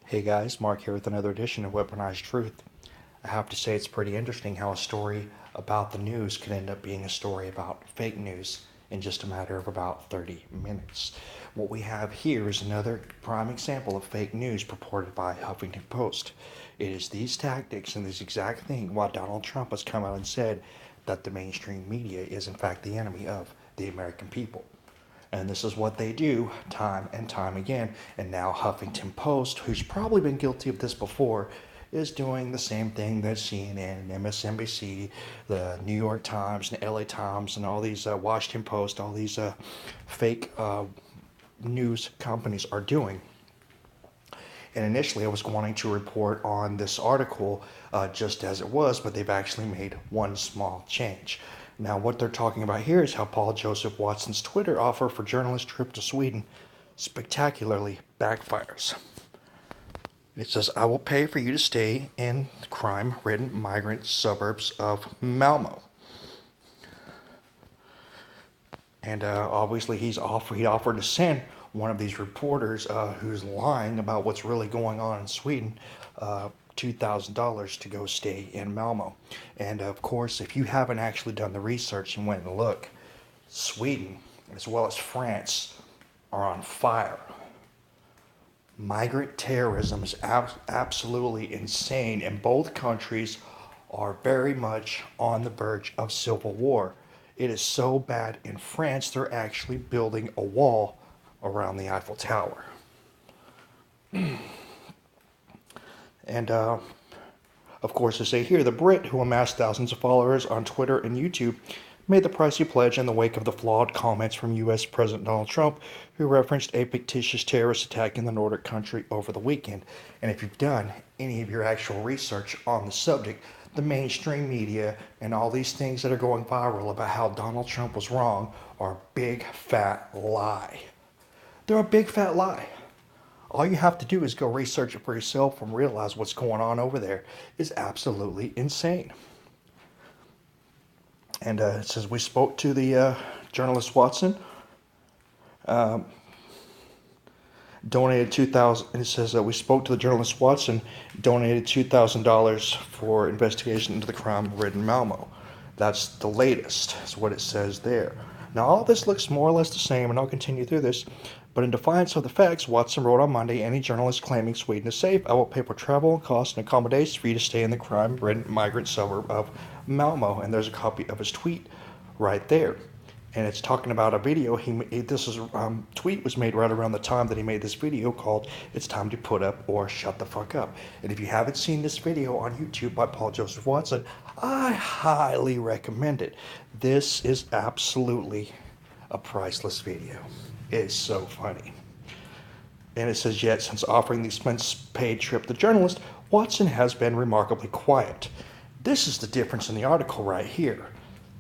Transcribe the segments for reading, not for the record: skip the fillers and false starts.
Hey guys, Mark here with another edition of Weaponized Truth. I have to say it's pretty interesting how a story about the news could end up being a story about fake news in just a matter of about 30 minutes. What we have here is another prime example of fake news purported by Huffington Post. It is these tactics and this exact thing why Donald Trump has come out and said that the mainstream media is in fact the enemy of the American people. And this is what they do time and time again. And now Huffington Post, who's probably been guilty of this before, is doing the same thing that CNN, MSNBC, the New York Times, and LA Times, and all these Washington Post, all these fake news companies are doing. And initially, I was wanting to report on this article just as it was, but they've actually made one small change. Now, what they're talking about here is how Paul Joseph Watson's Twitter offer for journalist trip to Sweden spectacularly backfires. It says, I will pay for you to stay in crime-ridden migrant suburbs of Malmo. And obviously, he offered to send one of these reporters who's lying about what's really going on in Sweden $2,000 to go stay in Malmo. And of course, if you haven't actually done the research and went and look, Sweden as well as France are on fire. Migrant terrorism is absolutely insane, and both countries are very much on the verge of civil war. It is so bad in France, they're actually building a wall around the Eiffel Tower. And of course, as they say here, the Brit, who amassed thousands of followers on Twitter and YouTube, made the pricey pledge in the wake of the flawed comments from U.S. President Donald Trump, who referenced a fictitious terrorist attack in the Nordic country over the weekend. And if you've done any of your actual research on the subject, the mainstream media and all these things that are going viral about how Donald Trump was wrong are a big fat lie. They're a big fat lie. All you have to do is go research it for yourself and realize what's going on over there is absolutely insane. And it says, we spoke to the journalist Watson, donated $2,000. And it says that we spoke to the journalist Watson, donated $2,000 for investigation into the crime-ridden Malmo. That's the latest, is what it says there. Now, all this looks more or less the same, and I'll continue through this. But in defiance of the facts, Watson wrote on Monday, any journalist claiming Sweden is safe, I will pay for travel, costs, and accommodations for you to stay in the crime-ridden migrant suburb of Malmo. And there's a copy of his tweet right there. And it's talking about a video tweet was made right around the time that he made this video called "It's Time to Put Up or Shut the Fuck Up." And if you haven't seen this video on YouTube by Paul Joseph Watson, I highly recommend it. This is absolutely a priceless video. It is so funny. And it says, yet since offering the expense-paid trip to the journalist, Watson has been remarkably quiet. This is the difference in the article right here.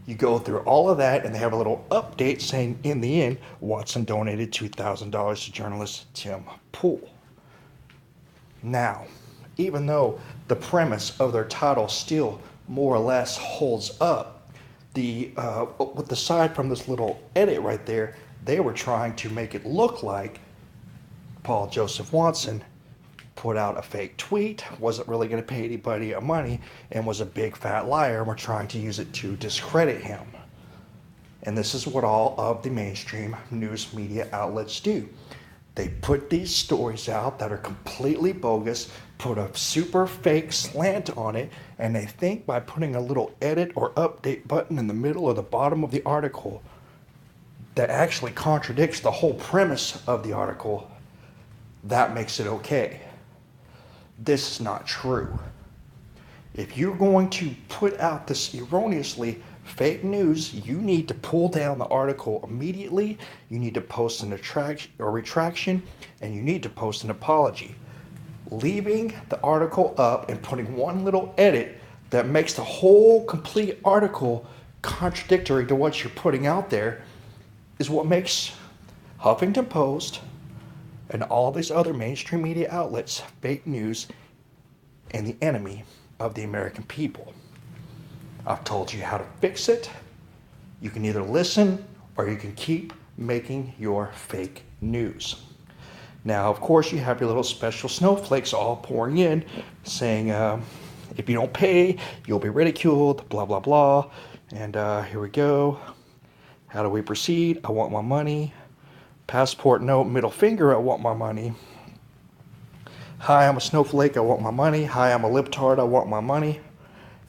You go through all of that, and they have a little update saying, in the end, Watson donated $2,000 to journalist Tim Pool. Now, even though the premise of their title still more or less holds up, aside from this little edit right there, they were trying to make it look like Paul Joseph Watson put out a fake tweet, wasn't really going to pay anybody money, and was a big fat liar, and were trying to use it to discredit him. And this is what all of the mainstream news media outlets do. They put these stories out that are completely bogus, put a super fake slant on it, and they think by putting a little edit or update button in the middle or the bottom of the article that actually contradicts the whole premise of the article, that makes it okay. This is not true. If you're going to put out this erroneously fake news, you need to pull down the article immediately. You need to post an retraction, and you need to post an apology. Leaving the article up and putting one little edit that makes the whole complete article contradictory to what you're putting out there is what makes Huffington Post and all these other mainstream media outlets fake news and the enemy of the American people. I've told you how to fix it. You can either listen or you can keep making your fake news. Now, of course, you have your little special snowflakes all pouring in, saying, if you don't pay, you'll be ridiculed, blah, blah, blah. And here we go. How do we proceed? I want my money. Passport note, middle finger, I want my money. Hi, I'm a snowflake, I want my money. Hi, I'm a libtard, I want my money.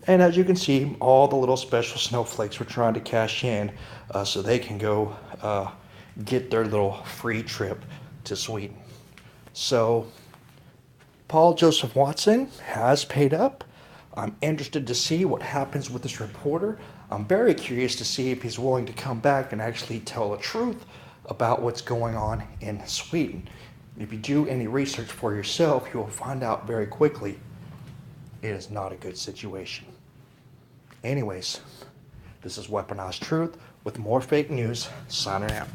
And as you can see, all the little special snowflakes were trying to cash in so they can go get their little free trip to Sweden. So, Paul Joseph Watson has paid up. I'm interested to see what happens with this reporter. I'm very curious to see if he's willing to come back and actually tell the truth about what's going on in Sweden. If you do any research for yourself, you will find out very quickly it is not a good situation. Anyways, this is Weaponized Truth with more fake news, signing out.